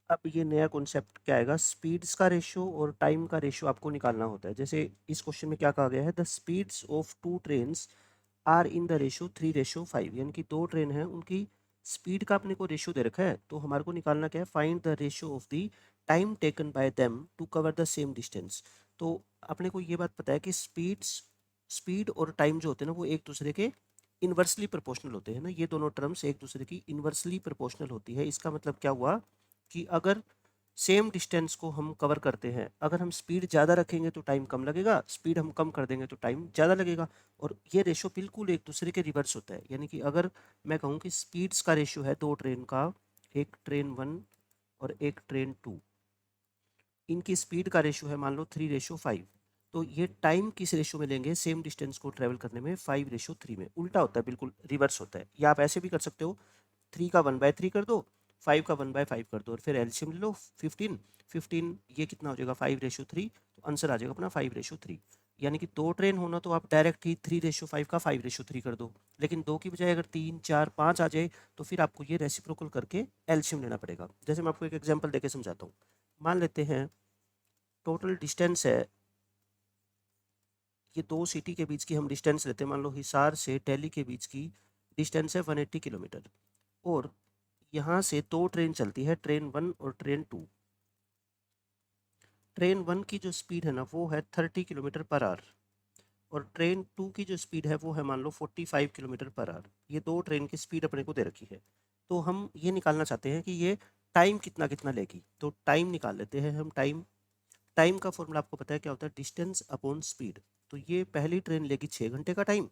अब ये नया कॉन्सेप्ट क्या आएगा, स्पीड्स का रेशियो और टाइम का रेशियो आपको निकालना होता है। जैसे इस क्वेश्चन में क्या कहा गया है, the speeds of two trains are in the ratio 3:5, यानी कि दो ट्रेन हैं उनकी स्पीड का अपने को रेशियो दे रखा है। तो हमारे को निकालना क्या है, find the ratio of the time taken by them to cover the same distance. तो अपने को ये बात पता है कि स्पीड और टाइम जो होते हैं ना वो एक दूसरे के इन्वर्सली प्रोपोर्शनल होते हैं ना, ये दोनों टर्म्स एक दूसरे की इन्वर्सली प्रोपोर्शनल होती है। इसका मतलब क्या हुआ कि अगर सेम डिस्टेंस को हम कवर करते हैं, अगर हम स्पीड ज़्यादा रखेंगे तो टाइम कम लगेगा, स्पीड हम कम कर देंगे तो टाइम ज़्यादा लगेगा। और ये रेशियो बिल्कुल एक दूसरे के रिवर्स होता है। यानी कि अगर मैं कहूँ कि स्पीड्स का रेशियो है दो ट्रेन का, एक ट्रेन 1 और एक ट्रेन 2, इनकी स्पीड का रेशियो है मान लो 3:5, तो ये टाइम किस रेशियो में लेंगे सेम डिस्टेंस को ट्रेवल करने में, 5:3 में। उल्टा होता है, बिल्कुल रिवर्स होता है। या आप ऐसे भी कर सकते हो, 3 का 1/3 कर दो, 5 का 1/5 कर दो और फिर एलसीएम ले लो 15। 15 ये कितना हो जाएगा 5:3, तो आंसर आ जाएगा अपना 5:3। यानी कि दो ट्रेन होना तो आप डायरेक्ट ही 3:5 का 5:3 कर दो, लेकिन दो की बजाय अगर 3 4 5 आ जाए तो फिर आपको ये रेसिप्रोकल करके एलसीएम लेना पड़ेगा। जैसे मैं आपको एक एग्जांपल देके समझाता हूँ। मान लेते हैं टोटल डिस्टेंस है, ये दो सिटी के बीच की हम डिस्टेंस लेते हैं, मान लो हिसार से दिल्ली के बीच की डिस्टेंस है 180 किलोमीटर, और यहाँ से दो ट्रेन चलती है, ट्रेन 1 और ट्रेन 2। ट्रेन 1 की जो स्पीड है ना वो है 30 किलोमीटर पर आवर, और ट्रेन 2 की जो स्पीड है वो है मान लो 45 किलोमीटर पर आवर। ये दो ट्रेन की स्पीड अपने को दे रखी है। तो हम ये निकालना चाहते हैं कि ये टाइम कितना कितना लेगी। तो टाइम निकाल लेते हैं हम। टाइम टाइम का फॉर्मूला आपको पता है क्या होता है, डिस्टेंस अपॉन स्पीड। तो ये पहली ट्रेन लेगी 6 घंटे का टाइम,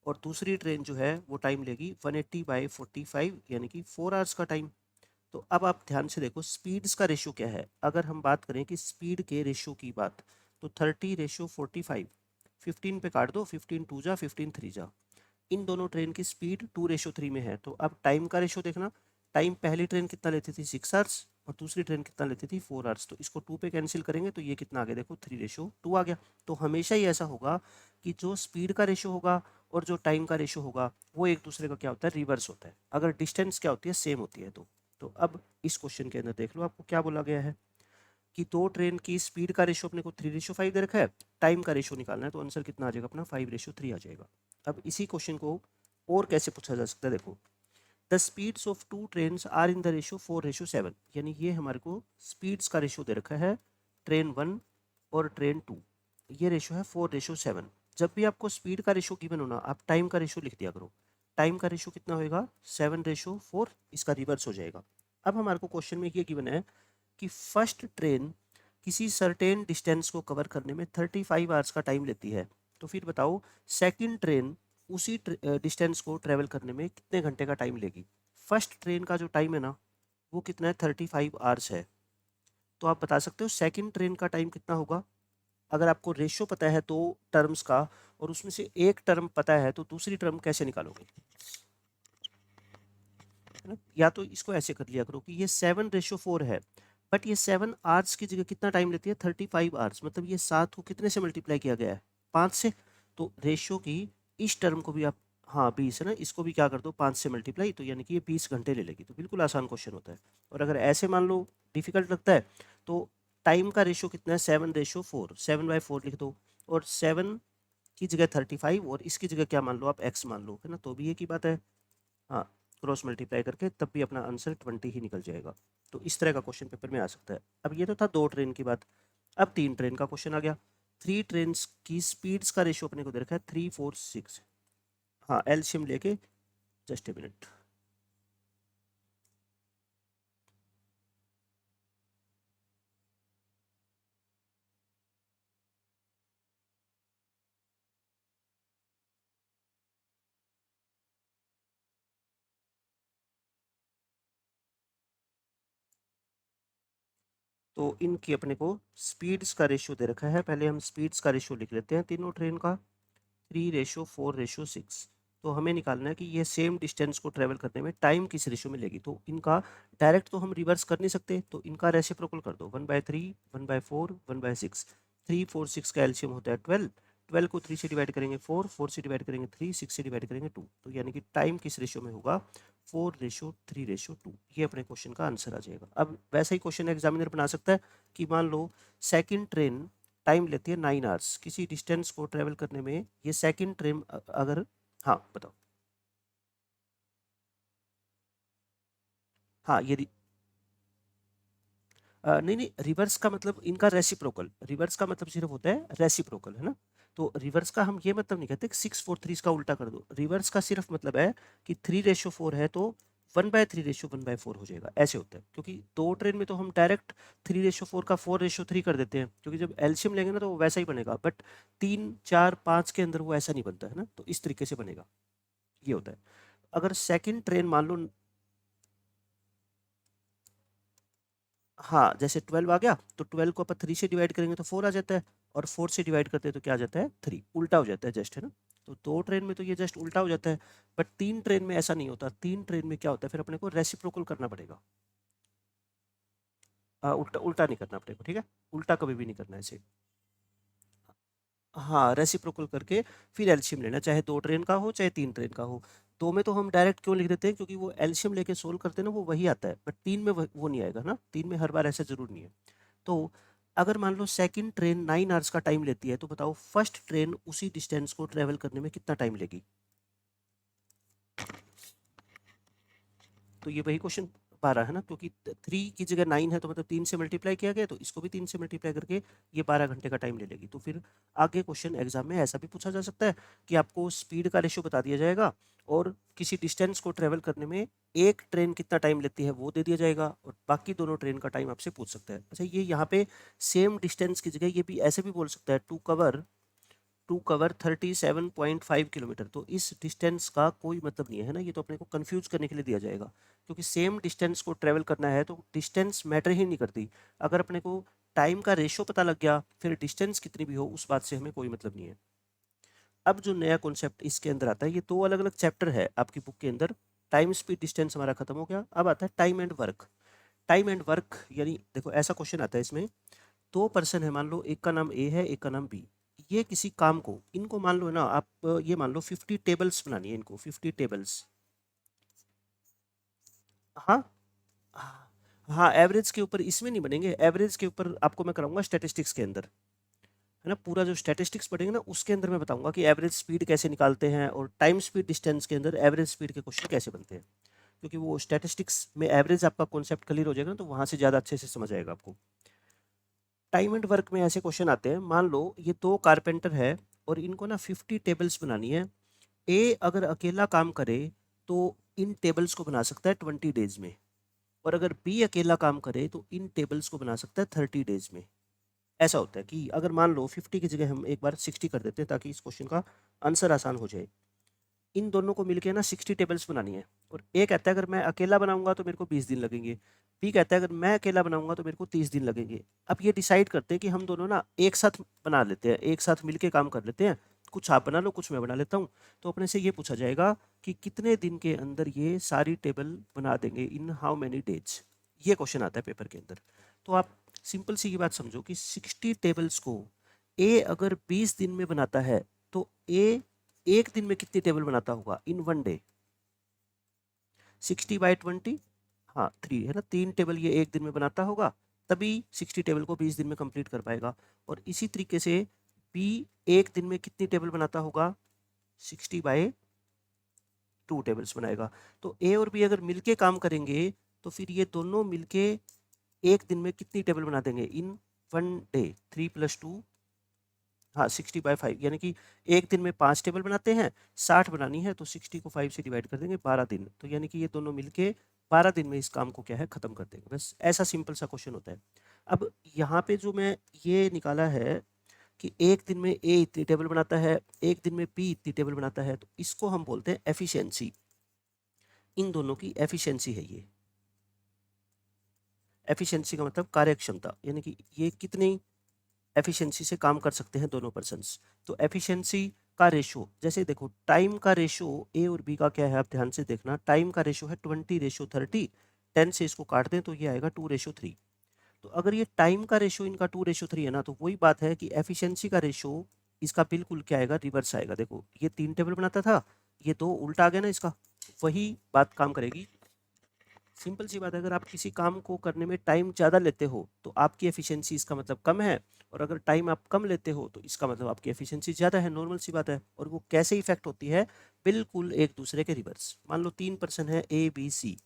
और दूसरी ट्रेन जो है वो टाइम लेगी 180/45, यानी कि 4 आवर्स का टाइम। तो अब आप ध्यान से देखो स्पीड्स का रेशियो क्या है। अगर हम बात करें कि स्पीड के रेशियो की बात, तो 30:45, 15 पे काट दो, 15 2 जा 15 3 जा। इन दोनों ट्रेन की स्पीड 2:3 में है। तो अब टाइम का रेशियो देखना, टाइम पहली ट्रेन कितना लेती थी 6 आवर्स, और दूसरी ट्रेन कितना लेती थी 4 आवर्स। तो इसको 2 पे कैंसिल करेंगे तो ये कितना आ गया देखो, 3:2 आ गया। तो हमेशा ही ऐसा होगा कि जो स्पीड का रेशियो होगा और जो टाइम का रेशियो होगा वो एक दूसरे का क्या होता है, रिवर्स होता है, अगर डिस्टेंस क्या होती है, सेम होती है। तो अब इस क्वेश्चन के अंदर देख लो आपको क्या बोला गया है कि दो ट्रेन की स्पीड का रेशियो अपने को 3:5 दे रखा है, टाइम का रेशियो निकालना है, तो आंसर कितना आ जाएगा अपना 5:3 आ जाएगा। अब इसी क्वेश्चन को और कैसे पूछा जा सकता है, देखो the speeds of two trains are in the ratio 4:7, यानी ये हमारे को स्पीड्स का रेशियो दे रखा है, ट्रेन 1 और ट्रेन 2, ये रेशियो है 4:7। जब भी आपको स्पीड का रेशियो गिवन हो ना, आप टाइम का रेशियो लिख दिया करो। टाइम का रेशियो कितना होएगा 7:4, इसका रिवर्स हो जाएगा। अब हमारे को क्वेश्चन में ये गिवन है कि फर्स्ट ट्रेन किसी सर्टेन डिस्टेंस को कवर करने में 35 आवर्स का टाइम लेती है, तो फिर बताओ सेकंड ट्रेन उसी डिस्टेंस को ट्रेवल करने में कितने घंटे का टाइम लेगी। फर्स्ट ट्रेन का जो टाइम है ना वो कितना है, 35 आवर्स है। तो आप बता सकते हो सेकंड ट्रेन का टाइम कितना होगा। अगर आपको रेशियो पता है दो टर्म्स का, और उसमें से एक टर्म पता है, तो दूसरी टर्म कैसे निकालोगे, है ना। या तो इसको ऐसे कर लिया करो कि ये 7:4 है, बट ये 7 आवर्स की जगह कितना टाइम लेती है, 35 आवर्स। मतलब ये 7 को कितने से मल्टीप्लाई किया गया है, 5 से। तो रेशियो की इस टर्म को भी आप, हाँ 20 है ना, इसको भी क्या कर दो 5 से मल्टीप्लाई, तो यानी कि ये 20 घंटे ले लेगी। तो बिल्कुल आसान क्वेश्चन होता है। और अगर ऐसे मान लो डिफिकल्ट लगता है, तो टाइम का रेशियो कितना है 7:4, 7/4 लिख दो, और 7 की जगह 35 और इसकी जगह क्या मान लो आप, x मान लो, है ना। तो भी एक ही बात है, हाँ क्रॉस मल्टीप्लाई करके तब भी अपना आंसर 20 ही निकल जाएगा। तो इस तरह का क्वेश्चन पेपर में आ सकता है। अब ये तो था दो ट्रेन की बात, अब तीन ट्रेन का क्वेश्चन आ गया। थ्री ट्रेन की स्पीड्स का रेशियो अपने को दे रखा है 3 4 6। हाँ एलसीएम लेके, जस्ट ए मिनट। तो इनकी अपने को स्पीड्स का रेशियो दे रखा है। पहले हम स्पीड्स का रेशियो लिख लेते हैं तीनों ट्रेन का, 3:4:6। तो हमें निकालना है कि ये सेम डिस्टेंस को ट्रेवल करने में टाइम किस रेशियो में लेगी। तो इनका डायरेक्ट तो हम रिवर्स कर नहीं सकते, तो इनका रेसिप्रोकल कर दो, 1/3, 1/4, 1/6। 3 4 6 का एलसीएम होता है 12। 12 को 3 से डिवाइड करेंगे 4, 4 से डिवाइड करेंगे 3, 6 से डिवाइड करेंगे 2। तो यानी कि टाइम किस रेशियो में होगा, 4:3:2, ये अपने क्वेश्चन का आंसर आ जाएगा। अब वैसा ही क्वेश्चन एग्जामिनर बना सकता है कि मान लो सेकंड ट्रेन टाइम लेती है 9 आवर्स किसी डिस्टेंस को ट्रेवल करने में, ये सेकंड ट्रेन अगर, हाँ बताओ। हाँ ये नहीं नहीं, रिवर्स का मतलब इनका रेसिप्रोकल, रिवर्स का मतलब सिर्फ होता है रेसिप्रोकल, है ना। तो रिवर्स का हम ये मतलब नहीं कहते 6:4:3 इसका उल्टा कर दो, रिवर्स का सिर्फ मतलब है कि 3:4 है तो 1/3:1/4 हो जाएगा, ऐसे होता है। क्योंकि दो ट्रेन में तो हम डायरेक्ट 3:4 का 4:3 कर देते हैं, क्योंकि जब एलसीएम लेंगे ना तो वो वैसा ही बनेगा, बट 3 4 5 के अंदर वो ऐसा नहीं बनता है ना, तो इस तरीके से बनेगा, ये होता है। अगर सेकंड ट्रेन मान लो, हाँ जैसे 12 आ गया तो 12 को अपन 3 से डिवाइड करेंगे तो 4 आ जाता है, और 4 से डिवाइड करते हैं तो क्या आ जाता है 3, उल्टा हो जाता है जस्ट, है ना। तो दो ट्रेन में तो ये जस्ट उल्टा हो जाता है, बट तीन ट्रेन में ऐसा नहीं होता। तीन ट्रेन में क्या होता है, फिर अपने को रेसिप्रोकल करना पड़ेगा। उल्टा उल्टा नहीं करना अपने को, ठीक है, उल्टा कभी भी नहीं करना है ऐसे। हाँ रेसिप्रोकल करके फिर एलसीएम लेना, चाहे दो ट्रेन का हो चाहे तीन ट्रेन का हो। दो में तो हम डायरेक्ट क्यों लिख देते हैं, क्योंकि वो एलसीएम लेके सोल्व करते हैं ना, वो वही आता है, बट तीन में वो नहीं आएगा ना, तीन में हर बार ऐसा जरूर नहीं है। तो अगर मान लो सेकंड ट्रेन 9 आवर्स का टाइम लेती है, तो बताओ फर्स्ट ट्रेन उसी डिस्टेंस को ट्रेवल करने में कितना टाइम लेगी। तो ये वही क्वेश्चन 12 है ना, क्योंकि 3 की जगह 9 है तो मतलब 3 से मल्टीप्लाई किया गया, तो इसको भी 3 से मल्टीप्लाई करके ये 12 घंटे का टाइम ले लेगी। तो फिर आगे क्वेश्चन एग्जाम में ऐसा भी पूछा जा सकता है कि आपको स्पीड का रेशियो बता दिया जाएगा, और किसी डिस्टेंस को ट्रेवल करने में एक ट्रेन कितना टाइम लेती है वो दे दिया जाएगा, और बाकी दोनों ट्रेन का टाइम आपसे पूछ सकता है। अच्छा ये यहाँ पे सेम डिस्टेंस की जगह ये भी ऐसे भी बोल सकता है, टू कवर 37.5 किलोमीटर, तो इस डिस्टेंस का कोई मतलब नहीं है ना, ये तो अपने को कंफ्यूज करने के लिए दिया जाएगा, क्योंकि सेम डिस्टेंस को ट्रेवल करना है तो डिस्टेंस मैटर ही नहीं करती। अगर अपने को टाइम का रेशियो पता लग गया, फिर डिस्टेंस कितनी भी हो उस बात से हमें कोई मतलब नहीं है। अब जो नया कॉन्सेप्ट इसके अंदर आता है, ये दो अलग अलग चैप्टर है आपकी बुक के अंदर। टाइम स्पीड डिस्टेंस हमारा खत्म हो गया, अब आता है time and work. Time and work यानी देखो ऐसा क्वेश्चन आता है इसमें, दो पर्सन है, मान लो एक का नाम ए है एक का नाम बी, ये किसी काम को, इनको मान लो ना आप, ये मान लो 50 टेबल्स बनानी है इनको, 50 टेबल्स। हाँ हाँ हाँ, एवरेज के ऊपर इसमें नहीं बनेंगे, एवरेज के ऊपर आपको मैं कराऊंगा स्टैटिस्टिक्स के अंदर, है ना। पूरा जो स्टैटिस्टिक्स पढ़ेंगे ना उसके अंदर मैं बताऊंगा कि एवरेज स्पीड कैसे निकालते हैं, और टाइम स्पीड डिस्टेंस के अंदर एवरेज स्पीड के क्वेश्चन कैसे बनते हैं, क्योंकि वो स्टैटिस्टिक्स में एवरेज आपका कॉन्सेप्ट क्लियर हो जाएगा ना, तो वहां से ज़्यादा अच्छे से समझ आएगा आपको। टाइम एंड वर्क में ऐसे क्वेश्चन आते हैं, मान लो ये दो कारपेंटर है और इनको ना 50 टेबल्स बनानी है। ए अगर अकेला काम करे तो इन टेबल्स को बना सकता है 20 डेज में, और अगर बी अकेला काम करे तो इन टेबल्स को बना सकता है 30 डेज में। ऐसा होता है कि अगर मान लो 50 की जगह हम एक बार 60 कर देते हैं ताकि इस क्वेश्चन का आंसर आसान हो जाए। इन दोनों को मिलके ना 60 टेबल्स बनानी है, और ए कहता है अगर मैं अकेला बनाऊंगा तो मेरे को 20 दिन लगेंगे, बी कहता है अगर मैं अकेला बनाऊंगा तो मेरे को 30 दिन लगेंगे। अब ये डिसाइड करते हैं कि हम दोनों ना एक साथ बना लेते हैं, एक साथ मिलके काम कर लेते हैं, कुछ आप बना लो कुछ मैं बना लेता हूँ। तो अपने से ये पूछा जाएगा कि कितने दिन के अंदर ये सारी टेबल बना देंगे, इन हाउ मेनी डेज, ये क्वेश्चन आता है पेपर के अंदर। तो आप सिंपल सी ये बात समझो कि 60 टेबल्स को ए अगर 20 दिन में बनाता है, तो ए एक दिन में कितनी टेबल बनाता होगा इन वन डे, 60/20, हाँ 3 है ना, 3 टेबल ये एक दिन में बनाता होगा, तभी 60 टेबल को 20 दिन में कंप्लीट कर पाएगा। और इसी तरीके से बी एक दिन में कितनी टेबल बनाता होगा, 60/2 टेबल्स बनाएगा। तो ए और बी अगर मिलके काम करेंगे तो फिर ये दोनों मिलके एक दिन में कितनी टेबल बना देंगे इन वन डे, 3+2, हाँ 60/5, यानी कि एक दिन में 5 टेबल बनाते हैं, 60 बनानी है तो 60 को 5 से डिवाइड कर देंगे, 12 दिन, तो यानी कि ये दोनों मिलके 12 दिन में इस काम को क्या है खत्म कर देंगे। बस ऐसा सिंपल सा क्वेश्चन होता है। अब यहाँ पे जो मैं ये निकाला है कि एक दिन में ए इतनी टेबल बनाता है, एक दिन में बी इतनी टेबल बनाता है, तो इसको हम बोलते हैं एफिशिएंसी, इन दोनों की एफिशिएंसी है ये। एफिशिएंसी का मतलब कार्यक्षमता, यानी कि ये कितनी एफिशिएंसी से काम कर सकते हैं दोनों पर्सन्स। तो एफिशिएंसी का रेशो, जैसे देखो टाइम का रेशो ए और बी का क्या है, आप ध्यान से देखना, टाइम का रेशो है 20:30, 10 से इसको काट दें तो ये आएगा 2:3। तो अगर ये टाइम का रेशो इनका 2:3 है ना, तो वही बात है कि एफिशिएंसी का रेशो इसका बिल्कुल क्या आएगा, रिवर्स आएगा। देखो ये 3 टेबल बनाता था, ये 2 उल्टा आ गया ना इसका, वही बात काम करेगी। सिंपल सी बात है, अगर आप किसी काम को करने में टाइम ज़्यादा लेते हो तो आपकी एफिशिएंसी इसका मतलब कम है, और अगर टाइम आप कम लेते हो तो इसका मतलब आपकी एफिशिएंसी ज़्यादा है। नॉर्मल सी बात है। और वो कैसे इफेक्ट होती है? बिल्कुल एक दूसरे के रिवर्स। मान लो 3 पर्सन है ए बी सी,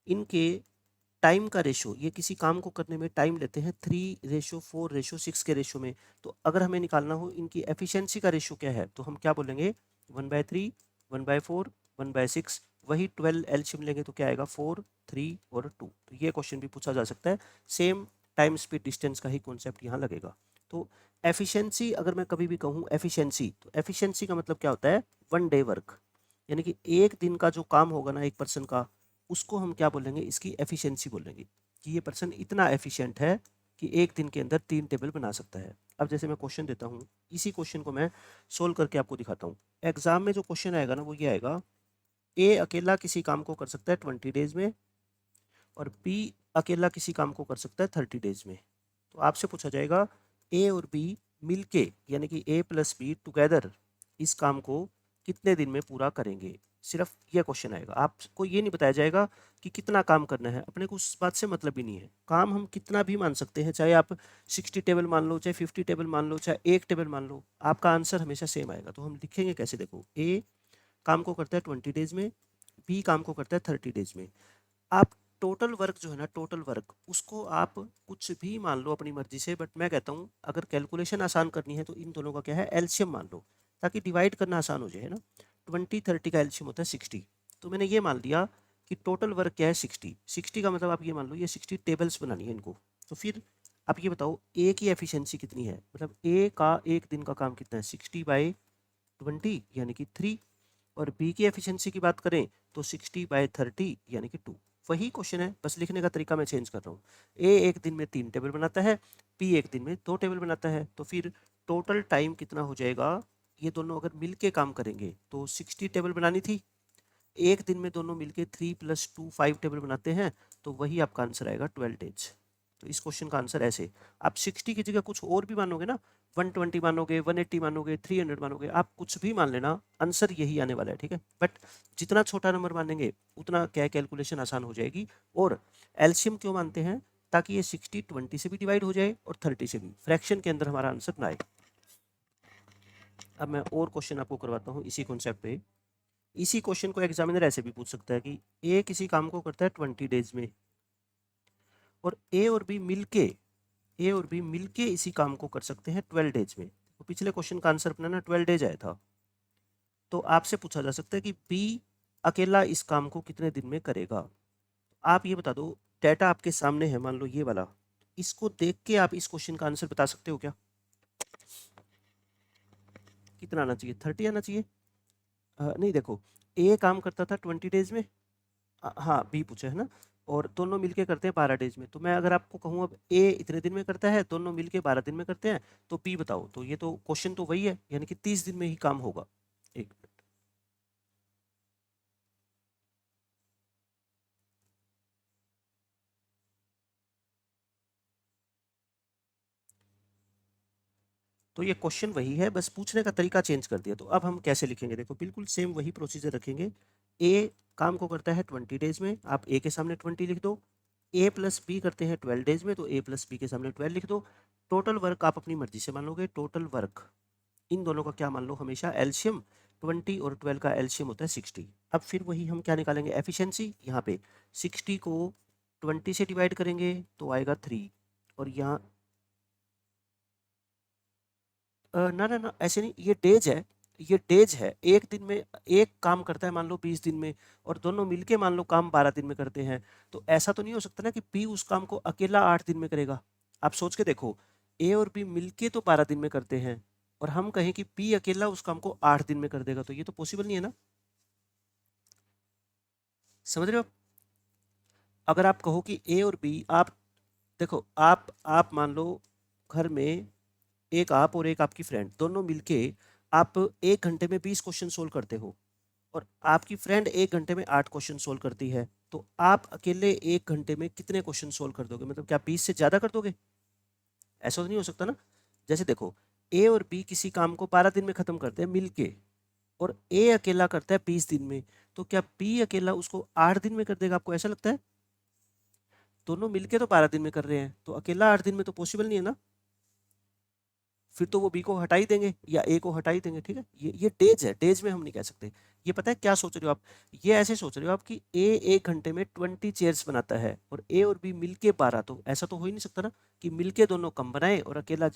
इनके टाइम का रेशो, ये किसी काम को करने में टाइम लेते हैं 3:4:6 के रेशो में। तो अगर हमें निकालना हो इनकी एफिशिएंसी का रेशो क्या है, तो हम क्या बोलेंगे? 1/3, 1/4, 1/6। वही 12 एलसीएम लेंगे तो क्या आएगा? 4, 3 और 2। तो ये क्वेश्चन भी पूछा जा सकता है। सेम टाइम स्पीड डिस्टेंस का ही कॉन्सेप्ट यहाँ लगेगा। तो एफिशिएंसी, अगर मैं कभी भी कहूँ एफिशिएंसी, तो एफिशिएंसी का मतलब क्या होता है? 1 डे वर्क, यानी कि एक दिन का जो काम होगा ना एक पर्सन का, उसको हम क्या बोलेंगे? इसकी एफिशिएंसी बोलेंगे कि ये पर्सन इतना एफिशिएंट है कि एक दिन के अंदर 3 टेबल बना सकता है। अब जैसे मैं क्वेश्चन देता हूँ, इसी क्वेश्चन को मैं सोल्व करके आपको दिखाता हूँ। एग्जाम में जो क्वेश्चन आएगा ना वो ये आएगा, ए अकेला किसी काम को कर सकता है 20 डेज में, और बी अकेला किसी काम को कर सकता है 30 डेज में। तो आपसे पूछा जाएगा ए और बी मिलके, यानी कि ए प्लस बी टुगेदर इस काम को कितने दिन में पूरा करेंगे। सिर्फ ये क्वेश्चन आएगा, आपको ये नहीं बताया जाएगा कि कितना काम करना है। अपने को उस बात से मतलब ही नहीं है। काम हम कितना भी मान सकते हैं, चाहे आप 60 टेबल मान लो, चाहे 50 टेबल मान लो, चाहे 1 टेबल मान लो, आपका आंसर हमेशा सेम आएगा। तो हम लिखेंगे कैसे? देखो, ए काम को करता है 20 डेज में, बी काम को करता है 30 डेज में। आप टोटल वर्क जो है ना, टोटल वर्क, उसको आप कुछ भी मान लो अपनी मर्जी से, बट मैं कहता हूँ अगर कैलकुलेशन आसान करनी है तो इन दोनों का क्या है? एलसीएम मान लो, ताकि डिवाइड करना आसान हो जाए, है ना। 20-30 का एलसीएम होता है 60। तो मैंने ये मान लिया कि टोटल वर्क क्या है? 60 का मतलब आप ये मान लो ये 60 टेबल्स बनानी है इनको। तो फिर आप ये बताओ ए की एफिशिएंसी कितनी है, मतलब ए का एक दिन का काम कितना है? 60/20 यानी कि 3। और बी की एफिशिएंसी की बात करें तो 60/30 यानी कि 2। वही क्वेश्चन है, बस लिखने का तरीका मैं चेंज कर रहा हूँ। ए एक दिन में 3 टेबल बनाता है, बी एक दिन में 2 टेबल बनाता है। तो फिर टोटल टाइम कितना हो जाएगा? ये दोनों अगर मिल के काम करेंगे तो 60 टेबल बनानी थी, एक दिन में दोनों मिलके 3 + 2 5 टेबल बनाते हैं, तो वही आपका आंसर आएगा 12 डेज। तो इस क्वेश्चन का आंसर ऐसे। आप 60 की जगह कुछ और भी मानोगे ना, 120 मानोगे, 180 मानोगे, 300 मानोगे, आप कुछ भी मान लेना, आंसर यही आने वाला है, ठीक है। बट जितना छोटा नंबर मानेंगे उतना क्या कैलकुलेशन आसान हो जाएगी। और एलसीएम क्यों मानते हैं? ताकि ये 60 20 से भी डिवाइड हो जाए और 30 से भी, फ्रैक्शन के अंदर हमारा आंसर ना आए। अब मैं और क्वेश्चन आपको करवाता हूँ इसी कॉन्सेप्ट पे। इसी क्वेश्चन को एग्जामिनर ऐसे भी पूछ सकता है कि ए किसी काम को करता है 20 डेज में, और ए और बी मिलके इसी काम को कर सकते हैं 12 डेज में। तो पिछले क्वेश्चन का आंसर अपना ना 12 डेज आया था। तो आपसे पूछा जा सकता है कि बी अकेला इस काम को कितने दिन में करेगा। आप ये बता दो, डाटा आपके सामने है, मान लो ये वाला, इसको देख के आप इस क्वेश्चन का आंसर बता सकते हो क्या? कितना आना चाहिए? 30 आना चाहिए? नहीं, देखो, ए काम करता था 20 डेज में, हाँ बी पूछा है ना, और दोनों मिलके करते हैं 12 डेज में। तो मैं अगर आपको कहूँ अब ए इतने दिन में करता है, दोनों मिलके 12 दिन में करते हैं, तो बी बताओ। तो ये तो क्वेश्चन तो वही है, यानी कि 30 दिन में ही काम होगा। एक मिनट, तो ये क्वेश्चन वही है, बस पूछने का तरीका चेंज कर दिया। तो अब हम कैसे लिखेंगे? देखो, बिल्कुल सेम वही प्रोसीजर रखेंगे। ए काम को करता है 20 डेज में, आप ए के सामने 20 लिख दो। ए प्लस बी करते हैं 12 डेज में, तो ए प्लस बी के सामने 12 लिख दो। टोटल वर्क आप अपनी मर्जी से मान लोगे। टोटल वर्क, इन दोनों का क्या मान लो? हमेशा एलसीएम। 20 और 12 का एलसीएम होता है 60। अब फिर वही हम क्या निकालेंगे? एफिशिएंसी। यहाँ पे 60 को 20 से डिवाइड करेंगे तो आएगा 3, और यहाँ ना ना ना, ऐसे नहीं, ये डेज है। ये डेज है, एक दिन में एक काम करता है मान लो 20 दिन में, और दोनों मिलके मान लो काम 12 दिन में करते हैं। तो ऐसा तो नहीं हो सकता ना कि पी उस काम को अकेला 8 दिन में करेगा। आप सोच के देखो, ए और बी मिलके तो 12 दिन में करते हैं, और हम कहें कि पी अकेला उस काम को 8 दिन में कर देगा, तो ये तो पॉसिबल नहीं है ना। समझ रहे हो आप? अगर आप कहो कि ए और बी, आप देखो, आप मान लो घर में एक आप और एक आपकी फ्रेंड दोनों मिलके आप 1 घंटे में 20 क्वेश्चन सोल्व करते हो, और आपकी फ्रेंड 1 घंटे में 8 क्वेश्चन सोल्व करती है, तो आप अकेले 1 घंटे में कितने क्वेश्चन सोल्व कर दोगे? मतलब क्या 20 से ज़्यादा कर दोगे? ऐसा तो नहीं हो सकता ना। जैसे देखो, ए और बी किसी काम को 12 दिन में ख़त्म करते हैं मिल के, और ए अकेला करता है 20 दिन में। तो क्या बी अकेला उसको 8 दिन में कर देगा? आपको ऐसा लगता है? दोनों मिलके तो 12 दिन में कर रहे हैं, तो अकेला 8 दिन में तो पॉसिबल नहीं है ना। फिर तो वो बी को हटा ही देंगे या ए को हटा ही देंगे, ठीक है। ये डेज है, डेज में हम नहीं कह सकते। ये पता है क्या सोच रहे हो आप? ये ऐसे सोच रहे हो आप कि ए 1 घंटे में 20 चेयर्स बनाता है और ए और बी मिलके 12, तो ऐसा तो हो ही नहीं सकता ना कि मिलके दोनों कम बनाए और अकेला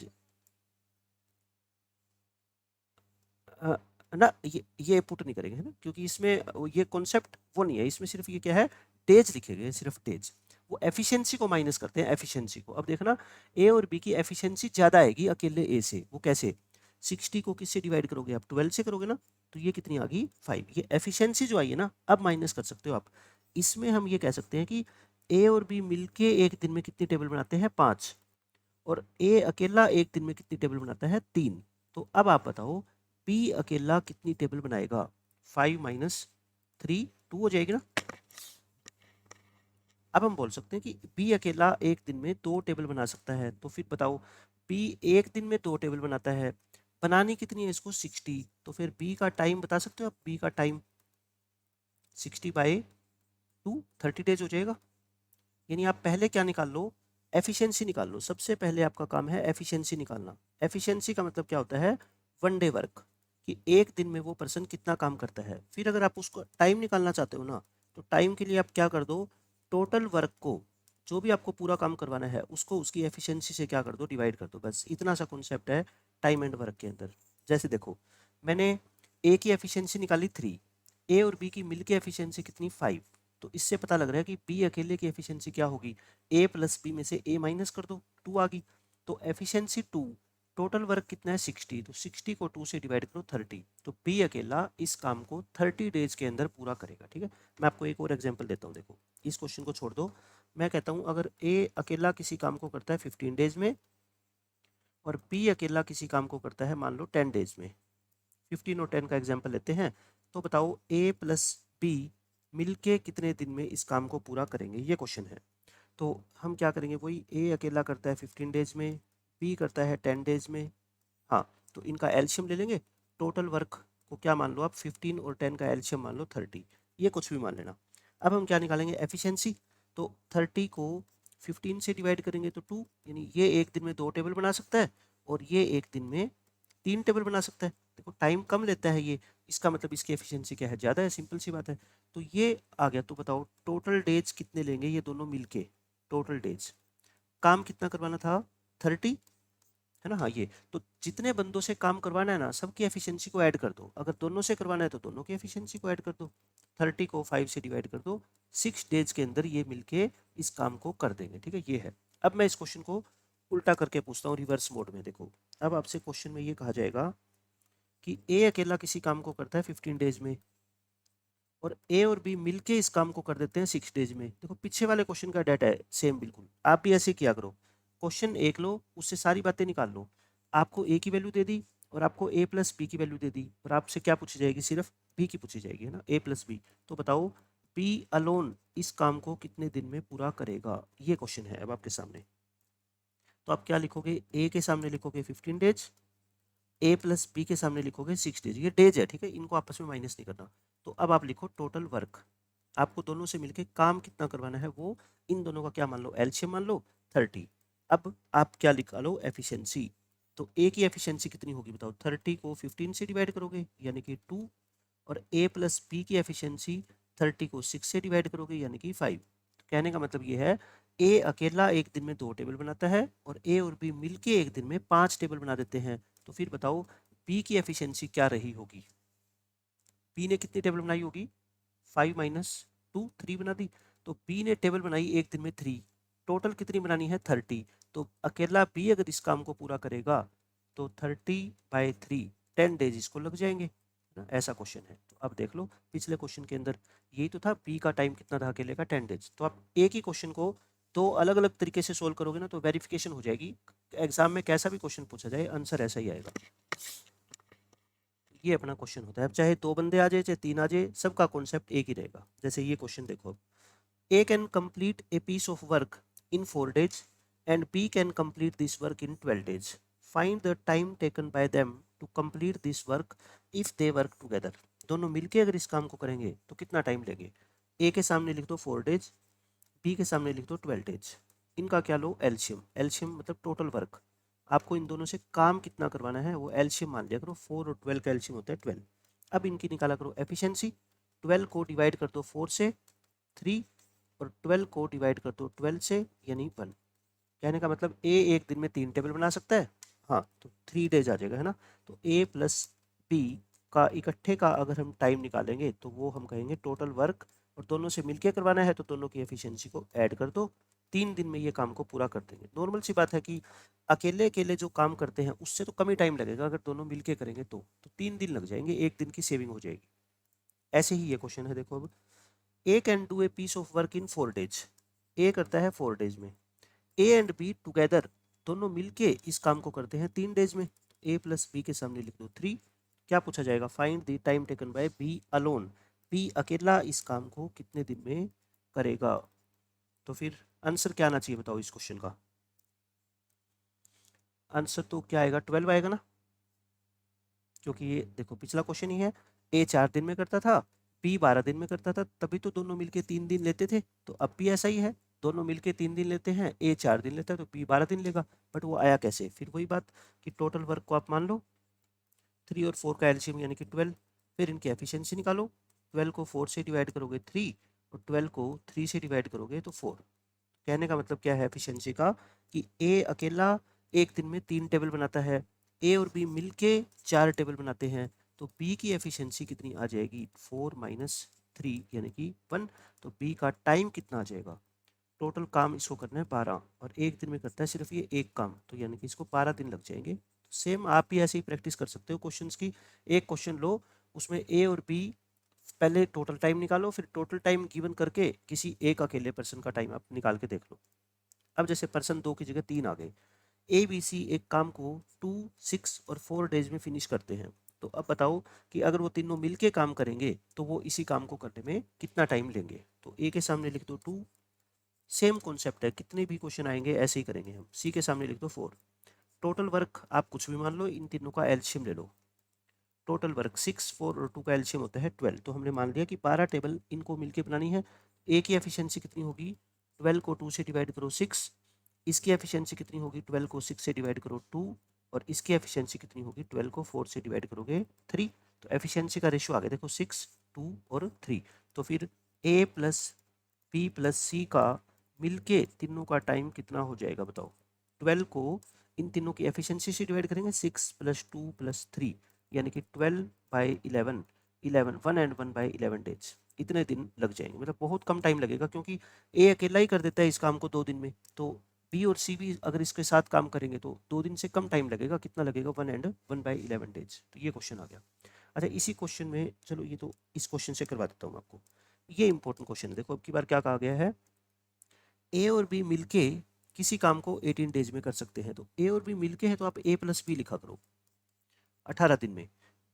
अ, ना ये पुट नहीं करेंगे, है ना, क्योंकि इसमें ये कॉन्सेप्ट वो नहीं है। इसमें सिर्फ ये क्या है, डेज लिखे गए, सिर्फ डेज। वो एफिशिएंसी को माइनस करते हैं, एफिशिएंसी को। अब देखना, ए और बी की एफिशिएंसी ज़्यादा आएगी अकेले ए से। वो कैसे? 60 को किससे डिवाइड करोगे आप? 12 से करोगे ना, तो ये कितनी आ गई? 5। ये एफिशिएंसी जो आई है ना, अब माइनस कर सकते हो आप। इसमें हम ये कह सकते हैं कि ए और बी मिलके एक दिन में कितनी टेबल बनाते हैं? 5। और ए अकेला एक दिन में कितनी टेबल बनाता है? 3। तो अब आप बताओ, बी अकेला कितनी टेबल बनाएगा? 5 माइनस 3, 2 हो जाएगी ना। अब हम बोल सकते हैं कि बी अकेला एक दिन में 2 टेबल बना सकता है। तो फिर बताओ, बी एक दिन में 2 टेबल बनाता है, बनानी कितनी है इसको? 60। तो फिर बी का टाइम बता सकते हो आप? बी का टाइम 60/2, 30 डेज हो जाएगा। यानी आप पहले क्या निकाल लो? एफिशिएंसी निकाल लो। सबसे पहले आपका काम है एफिशिएंसी निकालना। एफिशिएंसी का मतलब क्या होता है? 1 डे वर्क, कि एक दिन में वो पर्सन कितना काम करता है। फिर अगर आप उसको टाइम निकालना चाहते हो ना, तो टाइम के लिए आप क्या कर दो? टोटल वर्क को, जो भी आपको पूरा काम करवाना है उसको उसकी एफिशिएंसी से क्या कर दो? डिवाइड कर दो। बस इतना सा कॉन्सेप्ट है टाइम एंड वर्क के अंदर। जैसे देखो, मैंने ए की एफिशिएंसी निकाली 3, ए और बी की मिल के एफिशिएंसी कितनी? 5। तो इससे पता लग रहा है कि बी अकेले की एफिशिएंसी क्या होगी? ए प्लस बी में से ए माइनस कर दो, 2 आ गई। तो एफिशिएंसी 2, टोटल वर्क कितना है? 60। तो 60 को 2 से डिवाइड करो, 30। तो बी अकेला इस काम को 30 डेज के अंदर पूरा करेगा, ठीक है। मैं आपको एक और एग्जांपल देता हूँ। देखो, इस क्वेश्चन को छोड़ दो। मैं कहता हूँ, अगर ए अकेला किसी काम को करता है 15 डेज में और बी अकेला किसी काम को करता है मान लो 10 डेज में, 15 और 10 का एग्जाम्पल लेते हैं, तो बताओ ए प्लस बी मिलके कितने दिन में इस काम को पूरा करेंगे? ये क्वेश्चन है। तो हम क्या करेंगे? वही, ए अकेला करता है 15 डेज में, बी करता है 10 डेज में। हाँ, तो इनका एल्शियम ले लेंगे। टोटल वर्क को क्या मान लो आप? 15 और 10 का एल्शियम मान लो 30। ये कुछ भी मान लेना। अब हम क्या निकालेंगे? एफिशिएंसी। तो 30 को 15 से डिवाइड करेंगे तो 2, यानी ये एक दिन में 2 टेबल बना सकता है और ये एक दिन में 3 टेबल बना सकता है। देखो, टाइम कम लेता है ये, इसका मतलब इसकी एफिशिएंसी क्या है? ज़्यादा है, सिंपल सी बात है। तो ये आ गया। तो बताओ टोटल डेज कितने लेंगे ये दोनों मिलके? टोटल डेज, काम कितना करवाना था? 30, है ना। हाँ, ये तो जितने बंदों से काम करवाना है ना, सबकी एफिशिएंसी को ऐड कर दो। अगर दोनों से करवाना है तो दोनों की एफिशिएंसी को ऐड कर दो। 30 को 5 से डिवाइड कर दो, 6 डेज के अंदर ये मिलके इस काम को कर देंगे, ठीक है। ये है। अब मैं इस क्वेश्चन को उल्टा करके पूछता हूँ, रिवर्स मोड में। देखो, अब आपसे क्वेश्चन में ये कहा जाएगा कि ए अकेला किसी काम को करता है 15 डेज में और ए और बी मिलके इस काम को कर देते हैं 6 डेज में। देखो, पीछे वाले क्वेश्चन का डाटा है सेम बिल्कुल। आप भी ऐसे किया करो। क्वेश्चन एक लो, उससे सारी बातें निकाल लो। आपको ए की वैल्यू दे दी और आपको ए प्लस बी की वैल्यू दे दी, और आपसे क्या पूछी जाएगी? सिर्फ बी की पूछी जाएगी, है ना, ए प्लस बी। तो बताओ, बी अलोन इस काम को कितने दिन में पूरा करेगा? ये क्वेश्चन है अब आपके सामने। तो आप क्या लिखोगे? ए के सामने लिखोगे 15 डेज, ए प्लस बी के सामने लिखोगे 6 डेज। ये डेज है, ठीक है, इनको आपस में माइनस नहीं करना। तो अब आप लिखो टोटल वर्क। आपको दोनों से मिलके काम कितना करवाना है, वो इन दोनों का क्या मान लो? एलसीएम मान लो 30। अब आप क्या लिखा लो? एफिशिएंसी। तो ए की एफिशिएंसी कितनी होगी बताओ? 30 को 15 से डिवाइड करोगे यानी कि 2, और ए प्लस बी की एफिशिएंसी 30 को 6 से डिवाइड करोगे यानी कि 5। तो कहने का मतलब ये है, ए अकेला एक दिन में 2 टेबल बनाता है और ए और बी मिलके एक दिन में 5 टेबल बना देते हैं। तो फिर बताओ, बी की एफिशिएंसी क्या रही होगी? बी ने कितनी टेबल बनाई होगी? 5 माइनस 2, 3 बना दी। तो बी ने टेबल बनाई एक दिन में 3। टोटल कितनी बनानी है? 30। तो अकेला बी अगर इस काम को पूरा करेगा तो 30/3, 10 डेज इसको लग जाएंगे ना। ऐसा क्वेश्चन है। तो अब देख लो, पिछले क्वेश्चन के अंदर यही तो था, बी का टाइम कितना था अकेले का? 10 डेज। तो आप एक ही क्वेश्चन को दो अलग अलग तरीके से सोल्व करोगे ना, तो वेरिफिकेशन हो जाएगी। एग्जाम में कैसा भी क्वेश्चन पूछा जाए, आंसर ऐसा ही आएगा। ये अपना क्वेश्चन होता है। अब चाहे 2 बंदे आ जाए चाहे 3 आ जाए, सबका कॉन्सेप्ट एक ही रहेगा। जैसे ये क्वेश्चन देखो, A can complete a piece of work in 4 days and B can complete this work in 12 days. Find the time taken by them to complete this work if they work together. दोनों मिलके अगर इस काम को करेंगे तो कितना time लेंगे। ए के सामने लिख दो 4 डेज, बी के सामने लिख दो 12 डेज। इनका क्या लो, एलसीएम। एलसीएम मतलब टोटल वर्क, आपको इन दोनों से काम कितना करवाना है वो एलसीएम मान लिया करो। 4 और 12 का एलसीएम होता है 12। अब इनकी निकाला करो एफिशिएंसी। 12 को डिवाइड कर दो 4 से 3, और 12 को डिवाइड कर दो 12 से, यानी 1। कहने का मतलब ए एक दिन में 3 टेबल बना सकता है, हाँ, तो 3 डेज आ जाएगा, है ना। तो ए प्लस बी का इकट्ठे का अगर हम टाइम निकालेंगे तो वो हम कहेंगे टोटल वर्क, और दोनों से मिलके करवाना है तो दोनों की एफिशिएंसी को ऐड कर दो। 3 दिन में ये काम को पूरा कर देंगे। नॉर्मल सी बात है कि अकेले अकेले जो काम करते हैं उससे तो कम ही टाइम लगेगा, अगर दोनों मिलके करेंगे तो 3 दिन लग जाएंगे, एक दिन की सेविंग हो जाएगी। ऐसे ही ये क्वेश्चन है, देखो अब। A can do a piece of work in 4 days. A करता है 4 डेज में। ए एंड बी टुगेदर, दोनों मिलके इस काम को करते हैं 3 डेज में। ए प्लस बी के सामने लिख दो 3। क्या पूछा जाएगा, find the time taken by B alone. B अकेला इस काम को कितने दिन में करेगा। तो फिर आंसर क्या आना चाहिए बताओ इस क्वेश्चन का। आंसर तो क्या आएगा, 12 आएगा ना, क्योंकि ये देखो पिछला क्वेश्चन ही है। ए 4 दिन में करता था, बी 12 दिन में करता था, तभी तो दोनों मिलके 3 दिन लेते थे। तो अब भी ऐसा ही है, दोनों मिलके 3 दिन लेते हैं, ए 4 दिन लेता है तो बी 12 दिन लेगा। बट वो आया कैसे, फिर वही बात कि टोटल वर्क को आप मान लो 3 और 4 का एलसीएम यानी कि 12। फिर इनकी एफिशिएंसी निकालो। 12 को 4 से डिवाइड करोगे 3, और 12 को 3 से डिवाइड करोगे तो 4। कहने का मतलब क्या है एफिशिएंसी का, कि ए अकेला एक दिन में 3 टेबल बनाता है, ए और बी मिलके 4 टेबल बनाते हैं, तो बी की एफिशिएंसी कितनी आ जाएगी, 4 माइनस 3 यानी कि 1। तो बी का टाइम कितना आ जाएगा, टोटल काम इसको करना है 12, और एक दिन में करता है सिर्फ ये एक काम, तो यानी कि इसको 12 दिन लग जाएंगे। सेम आप भी ऐसे ही प्रैक्टिस कर सकते हो क्वेश्चंस की। एक क्वेश्चन लो, उसमें ए और बी, पहले टोटल टाइम निकालो, फिर टोटल टाइम गिवन करके किसी एक अकेले पर्सन का टाइम आप निकाल के देख लो। अब जैसे पर्सन 2 की जगह 3 आ गए, ए बी सी एक काम को 2, 6 और 4 डेज में फिनिश करते हैं। तो अब बताओ कि अगर वो तीनों मिलके काम करेंगे तो वो इसी काम को करने में कितना टाइम लेंगे। तो ए के सामने लिख दो 2, सेम कॉन्सेप्ट है, कितने भी क्वेश्चन आएंगे ऐसे ही करेंगे हम। सी के सामने लिख दो 4। टोटल वर्क आप कुछ भी मान लो, इन तीनों का एलसीएम ले लो। टोटल वर्क 6, 4 और 2 का एलसीएम होता है 12। तो हमने मान लिया कि 12 टेबल इनको मिलके बनानी है। ए की एफिशिएंसी कितनी होगी, 12 को 2 से डिवाइड करो 6। इसकी एफिशिएंसी कितनी होगी, 12 को 6 से डिवाइड करो 2, और इसकी एफिशिएंसी कितनी होगी, 12 को 4 से डिवाइड करोगे 3। तो एफिशिएंसी का रेशियो आ गया देखो 6, 2 और 3। तो फिर ए प्लस बी प्लस सी का मिलके तीनों का टाइम कितना हो जाएगा बताओ। 12 को इन तीनों की एफिशिएंसी से डिवाइड करेंगे, 6 प्लस 2 प्लस 3, यानी कि 12 बाई 11, 11 1 एंड 1 बाई 11 डेज। इतने दिन लग जाएंगे, मतलब बहुत कम टाइम लगेगा, क्योंकि ए अकेला ही कर देता है इस काम को 2 दिन में। तो बी और सी भी अगर इसके साथ काम करेंगे तो 2 दिन से कम टाइम लगेगा। कितना लगेगा, 1 एंड 1 बाई 11 डेज। तो ये क्वेश्चन आ गया। अच्छा, इसी क्वेश्चन में चलो ये तो इस क्वेश्चन से करवा देता हूँ मैं आपको। ये इंपॉर्टेंट क्वेश्चन है, देखो अब की बार क्या कहा गया है, ए और बी मिलके किसी काम को 18 डेज में कर सकते हैं। तो ए और बी मिलके है तो आप ए प्लस बी लिखा करो 18 दिन में।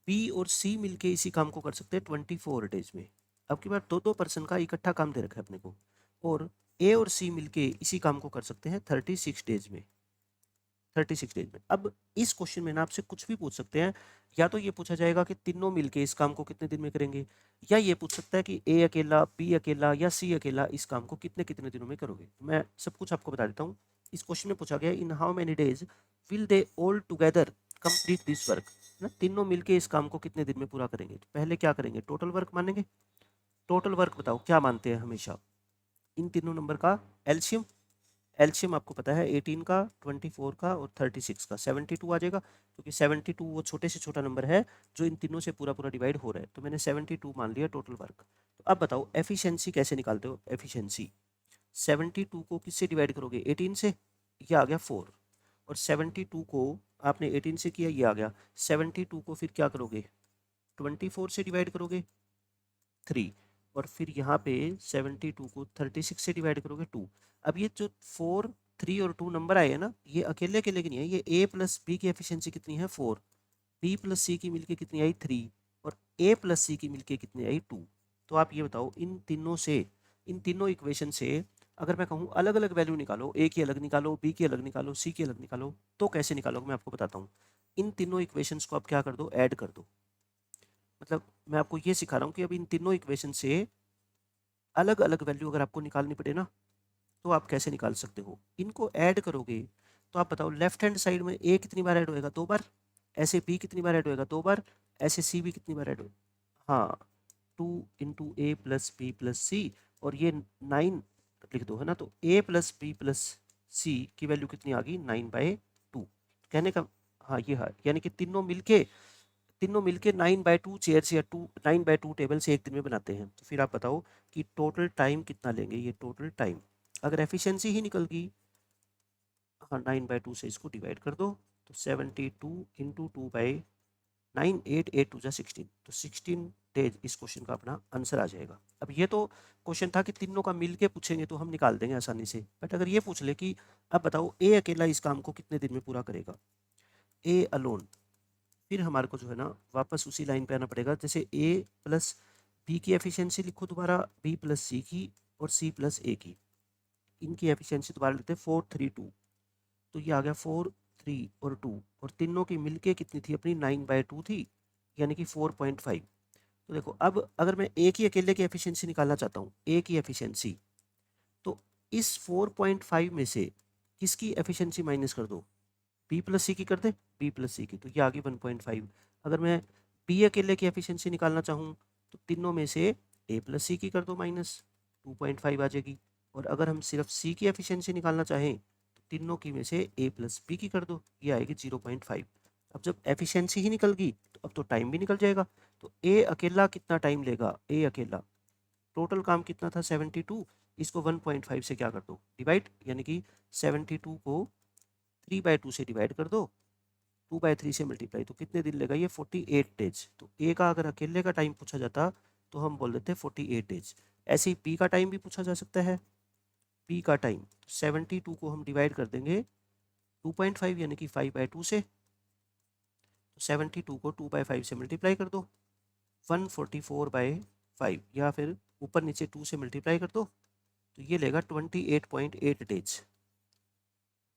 बी और सी मिलके इसी काम को कर सकते हैं 24 डेज में। अब की बार दो दो पर्सन का इकट्ठा काम दे रखा है अपने को, और ए और सी मिलके इसी काम को कर सकते हैं 36 डेज में। 36 डेज में। अब इस क्वेश्चन में ना आपसे कुछ भी पूछ सकते हैं, या तो ये पूछा जाएगा कि तीनों मिलके इस काम को कितने दिन में करेंगे, या ये पूछ सकता है कि ए अकेला, बी अकेला या सी अकेला इस काम को कितने कितने दिनों में करोगे। मैं सब कुछ आपको बता देता हूँ। इस क्वेश्चन में पूछा गया in how many days will they all together complete this work, ना तीनों मिलके इस काम को कितने दिन में पूरा करेंगे। तो पहले क्या करेंगे, टोटल वर्क मानेंगे। टोटल वर्क बताओ क्या मानते हैं हमेशा, इन तीनों नंबर का एलसीएम। एलसीएम आपको पता है 18 का, 24 का और 36 का, 72 आ जाएगा, क्योंकि 72 वो छोटे से छोटा नंबर है जो इन तीनों से पूरा पूरा डिवाइड हो रहा है। तो मैंने 72 मान लिया टोटल वर्क। तो अब बताओ एफिशिएंसी कैसे निकालते हो। एफिशिएंसी 72 को किससे डिवाइड करोगे, 18 से, ये आ गया 4, और 72 को आपने 18 से किया, ये आ गया। 72 को फिर क्या करोगे, 24 से डिवाइड करोगे 3, और फिर यहाँ पे 72 को 36 से डिवाइड करोगे 2। अब ये जो 4, 3 और 2 नंबर आए हैं ना, ये अकेले अकेले की नहीं है, ये ए प्लस बी की एफिशिएंसी कितनी है 4, बी प्लस सी की मिलके कितनी आई 3, और ए प्लस सी की मिलके कितनी आई 2। तो आप ये बताओ इन तीनों से, इन तीनों इक्वेशन से अगर मैं कहूँ अलग अलग वैल्यू निकालो, ए की अलग निकालो, बी की अलग निकालो, सी की अलग निकालो, तो कैसे निकालोगे मैं आपको बताता हूँ। इन तीनों इक्वेशंस को आप क्या कर दो, ऐड कर दो। मतलब मैं आपको ये सिखा रहा हूँ कि अब इन तीनों इक्वेशन से अलग अलग वैल्यू अगर आपको निकालनी पड़े ना, तो आप कैसे निकाल सकते हो। इनको ऐड करोगे तो आप बताओ लेफ्ट हैंड साइड में ए कितनी बार ऐड होएगा, 2 बार। ऐसे बी कितनी बार ऐड होएगा, 2 बार। ऐसे सी भी कितनी बार ऐड होएगा, हाँ, 2 × a + b + c। और ये 9 लिख दो, है ना। तो a + b + c की वैल्यू कितनी आ गई, 9/2। कहने का हाँ ये है, यानी कि तीनों मिलके 9/2 चेयर्स या 9/2 टेबल से एक दिन में बनाते हैं। तो फिर आप बताओ कि टोटल टाइम कितना लेंगे। ये टोटल टाइम अगर एफिशिएंसी ही निकल गई, हाँ 9/2 से इसको डिवाइड कर दो, तो 72 × 2/9, 8 8 2 16, तो 16 डेज इस क्वेश्चन का अपना आंसर आ जाएगा। अब ये तो क्वेश्चन था कि तीनों का मिल के पूछेंगे तो हम निकाल देंगे आसानी से। बट अगर ये पूछ ले कि अब बताओ ए अकेला इस काम को कितने दिन में पूरा करेगा, ए अलोन, फिर हमारे को जो है ना वापस उसी लाइन पे आना पड़ेगा। जैसे ए प्लस बी की एफिशिएंसी लिखो दोबारा, बी प्लस सी की और सी प्लस ए की, इनकी एफिशिएंसी दोबारा लिखते हैं 4 3 2। तो ये आ गया 4 3 और 2, और तीनों की मिलके कितनी थी अपनी, 9/2 थी, यानी कि 4.5। तो देखो अब अगर मैं एक ही अकेले की एफिशिएंसी निकालना चाहता हूँ, एक ही एफिशिएंसी, तो इस 4.5 में से किसकी एफिशिएंसी माइनस कर दो, बी प्लस सी की कर दे, बी प्लस सी की, तो ये आ गई 1.5। अगर मैं बी अकेले की एफिशिएंसी निकालना चाहूँ तो तीनों में से ए प्लस सी की कर दो माइनस, 2.5 आ जाएगी। और अगर हम सिर्फ सी की एफिशिएंसी निकालना चाहें तो तीनों की में से ए प्लस बी की कर दो, ये आएगी 0.5। अब जब एफिशिएंसी ही निकल गई तो अब तो टाइम भी निकल जाएगा। तो ए अकेला कितना टाइम लेगा, ए अकेला टोटल काम कितना था 72, इसको 1.5 से क्या कर दो, डिवाइड, यानी कि 72 को 3/2 से डिवाइड कर दो, 2/3 से मल्टीप्लाई, तो कितने दिन लेगा ये, 48 डेज। तो ए का अगर अकेले का टाइम पूछा जाता तो हम बोल देते 48 डेज। ऐसे ही पी का टाइम भी पूछा जा सकता है। पी का टाइम 72 को हम डिवाइड कर देंगे 2.5 यानी कि 5/2 से, तो 72 को 2/5 से मल्टीप्लाई कर दो, 144/5, या फिर ऊपर नीचे 2 से मल्टीप्लाई कर दो, तो ये लेगा 28.8 डेज।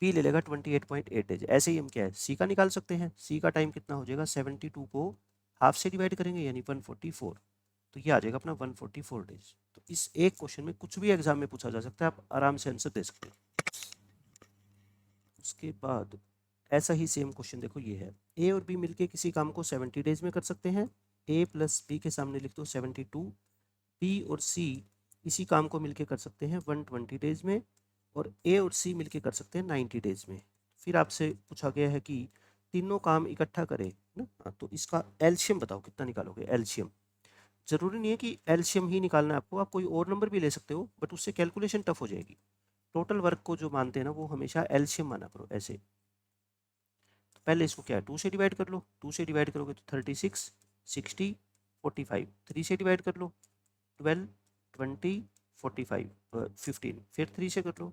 पी ले लेगा 28.8 डेज। ऐसे ही हम क्या है सी का निकाल सकते हैं। सी का टाइम कितना हो जाएगा, 72 को हाफ से डिवाइड करेंगे यानी 144, तो ये आ जाएगा अपना 144 डेज। तो इस एक क्वेश्चन में कुछ भी एग्जाम में पूछा जा सकता है, आप आराम से आंसर दे सकते हैं। उसके बाद ऐसा ही सेम क्वेश्चन देखो, ये है ए और बी मिलके किसी काम को 70 डेज में कर सकते हैं। ए प्लस बी के सामने लिख दो 72। बी और सी इसी काम को मिलके कर सकते हैं 120 डेज में, और ए और सी मिलके कर सकते हैं 90 डेज में। फिर आपसे पूछा गया है कि तीनों काम इकट्ठा करें ना, हाँ, तो इसका एलसीएम बताओ कितना निकालोगे। एलसीएम जरूरी नहीं है कि एलसीएम ही निकालना है आपको, आप कोई और नंबर भी ले सकते हो, बट उससे कैलकुलेशन टफ हो जाएगी। टोटल वर्क को जो मानते हैं ना वो हमेशा एलसीएम माना करो। ऐसे तो पहले इसको क्या है 2 से डिवाइड कर लो, 2 से डिवाइड करोगे तो 36 60 45, 3 से डिवाइड कर लो 12 20 45 15, फिर 3 से कर लो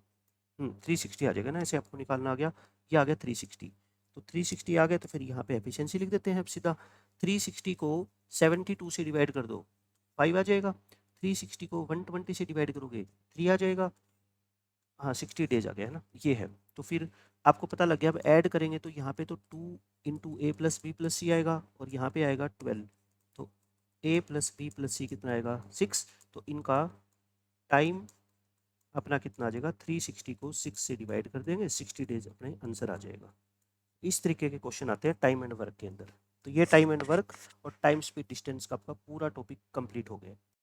360 आ जाएगा ना। ऐसे आपको निकालना आ गया, ये आ गया 360। तो 360 आ गया तो फिर यहाँ पे एफिशिएंसी लिख देते हैं अब सीधा। 360 को 72 से डिवाइड कर दो, 5 आ जाएगा। 360 को 120 से डिवाइड करोगे 3 आ जाएगा। हाँ 60 डेज आ गया है ना, ये है। तो फिर आपको पता लग गया। अब ऐड करेंगे तो यहाँ पे तो 2 × a + b + c आएगा, और यहाँ पे आएगा 12, तो a + b + c कितना आएगा 6। तो इनका टाइम अपना कितना आ जाएगा, 360 को 6 से डिवाइड कर देंगे, 60 डेज अपने आंसर आ जाएगा। इस तरीके के क्वेश्चन आते हैं टाइम एंड वर्क के अंदर। तो ये टाइम एंड वर्क और टाइम स्पीड डिस्टेंस का आपका पूरा टॉपिक कंप्लीट हो गया।